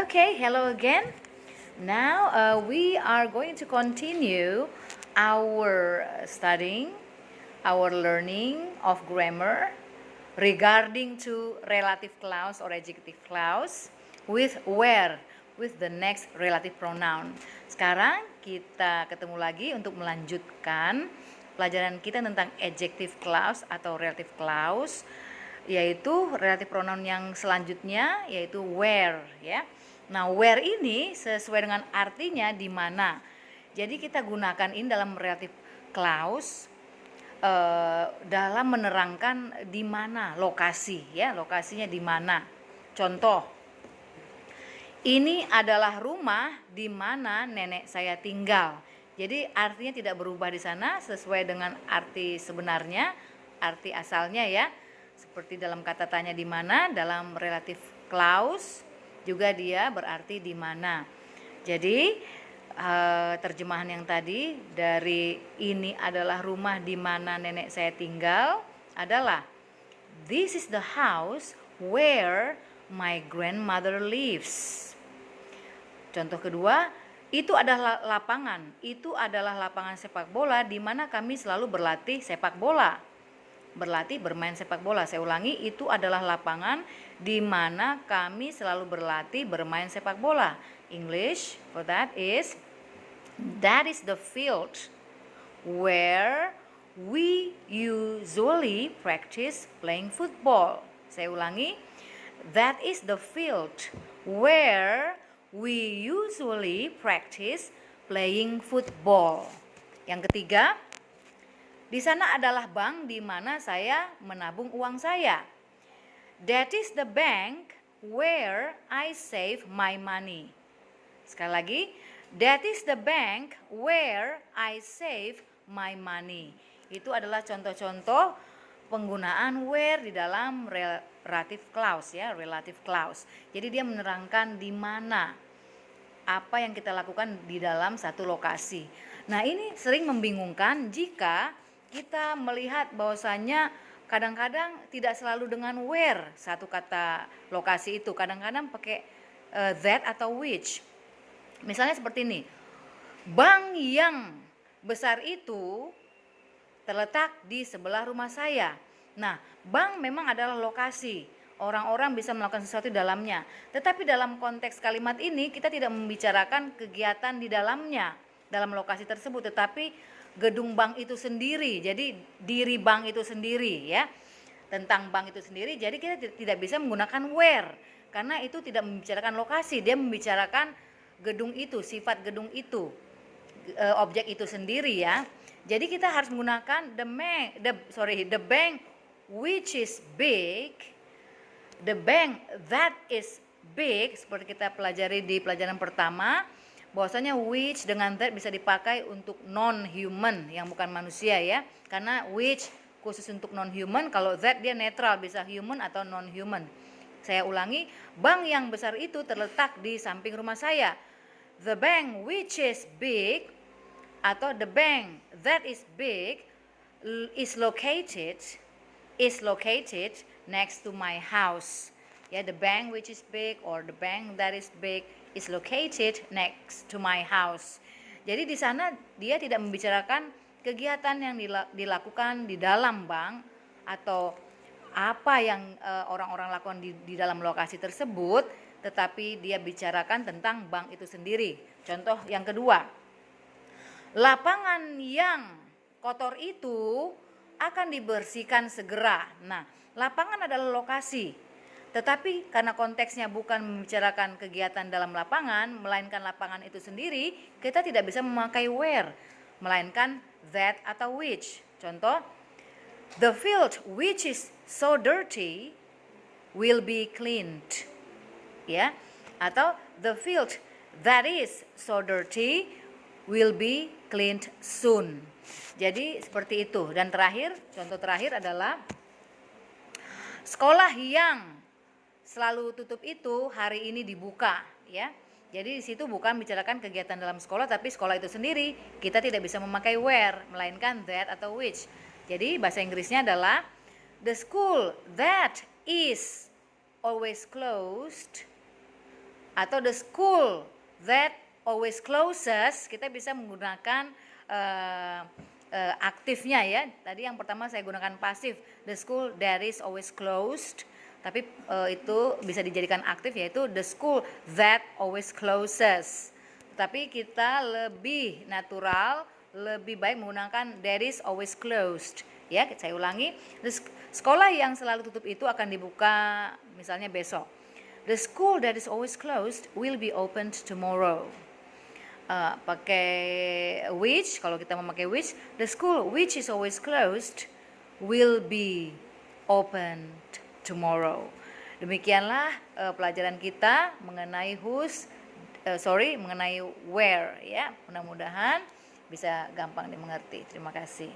Okay, hello again. Now we are going to continue our studying, our learning of grammar regarding to relative clause or adjective clause with where, with the next relative pronoun. Sekarang kita ketemu lagi untuk melanjutkan pelajaran kita tentang adjective clause atau relative clause, yaitu relative pronoun yang selanjutnya yaitu where, ya. Nah, where ini sesuai dengan artinya di mana. Jadi kita gunakan ini dalam relative clause dalam menerangkan di mana lokasi, ya, lokasinya di mana. Contoh, ini adalah rumah di mana nenek saya tinggal. Jadi artinya tidak berubah di sana sesuai dengan arti sebenarnya, arti asalnya, ya. Seperti dalam kata tanya di mana, dalam relative clause juga dia berarti di mana. Jadi terjemahan yang tadi dari ini adalah rumah di mana nenek saya tinggal adalah this is the house where my grandmother lives. Contoh kedua, itu adalah lapangan. Itu adalah lapangan sepak bola di mana kami selalu berlatih sepak bola. Berlatih bermain sepak bola. Saya ulangi, itu adalah lapangan di mana kami selalu berlatih bermain sepak bola. English for that is the field where we usually practice playing football. Saya ulangi, that is the field where we usually practice playing football. Yang ketiga, di sana adalah bank di mana saya menabung uang saya. That is the bank where I save my money. Sekali lagi, that is the bank where I save my money. Itu adalah contoh-contoh penggunaan where di dalam relative clause, ya, relative clause. Jadi dia menerangkan di mana apa yang kita lakukan di dalam satu lokasi. Nah, ini sering membingungkan jika kita melihat bahwasanya kadang-kadang tidak selalu dengan where satu kata lokasi itu, kadang-kadang pakai that atau which. Misalnya seperti ini, bank yang besar itu terletak di sebelah rumah saya. Nah, bank memang adalah lokasi, orang-orang bisa melakukan sesuatu di dalamnya, tetapi dalam konteks kalimat ini kita tidak membicarakan kegiatan di dalamnya, dalam lokasi tersebut, tetapi gedung bank itu sendiri. Jadi diri bank itu sendiri, ya, tentang bank itu sendiri. Jadi kita tidak bisa menggunakan where karena itu tidak membicarakan lokasi, dia membicarakan gedung itu, sifat gedung itu, objek itu sendiri, ya. Jadi kita harus menggunakan the bank which is big, the bank that is big, seperti kita pelajari di pelajaran pertama. Bahwasanya which dengan that bisa dipakai untuk non-human yang bukan manusia, ya. Karena which khusus untuk non-human, kalau that dia netral, bisa human atau non-human. Saya ulangi, bank yang besar itu terletak di samping rumah saya. The bank which is big atau the bank that is big is located next to my house. Ya, the bank which is big or the bank that is big is located next to my house. Jadi di sana dia tidak membicarakan kegiatan yang dilakukan di dalam bank atau apa yang orang-orang lakukan di dalam lokasi tersebut, tetapi dia bicarakan tentang bank itu sendiri. Contoh yang kedua, lapangan yang kotor itu akan dibersihkan segera. Nah, lapangan adalah lokasi. Tetapi karena konteksnya bukan membicarakan kegiatan dalam lapangan, melainkan lapangan itu sendiri, kita tidak bisa memakai where, melainkan that atau which. Contoh, the field which is so dirty will be cleaned. Ya, atau the field that is so dirty will be cleaned soon. Jadi seperti itu. Dan terakhir, contoh terakhir adalah sekolah yang selalu tutup itu hari ini dibuka, ya. Jadi di situ bukan bicarakan kegiatan dalam sekolah, tapi sekolah itu sendiri. Kita tidak bisa memakai where, melainkan that atau which. Jadi bahasa Inggrisnya adalah the school that is always closed atau the school that always closes, kita bisa menggunakan aktifnya ya. Tadi yang pertama saya gunakan pasif, the school that is always closed. Tapi itu bisa dijadikan aktif, yaitu the school that always closes. Tapi kita lebih natural, lebih baik menggunakan that is always closed. Ya, saya ulangi, sekolah yang selalu tutup itu akan dibuka misalnya besok. The school that is always closed will be opened tomorrow. Pakai which, kalau kita memakai which, the school which is always closed will be opened tomorrow. Demikianlah pelajaran kita mengenai mengenai where ya. Mudah-mudahan bisa gampang dimengerti. Terima kasih.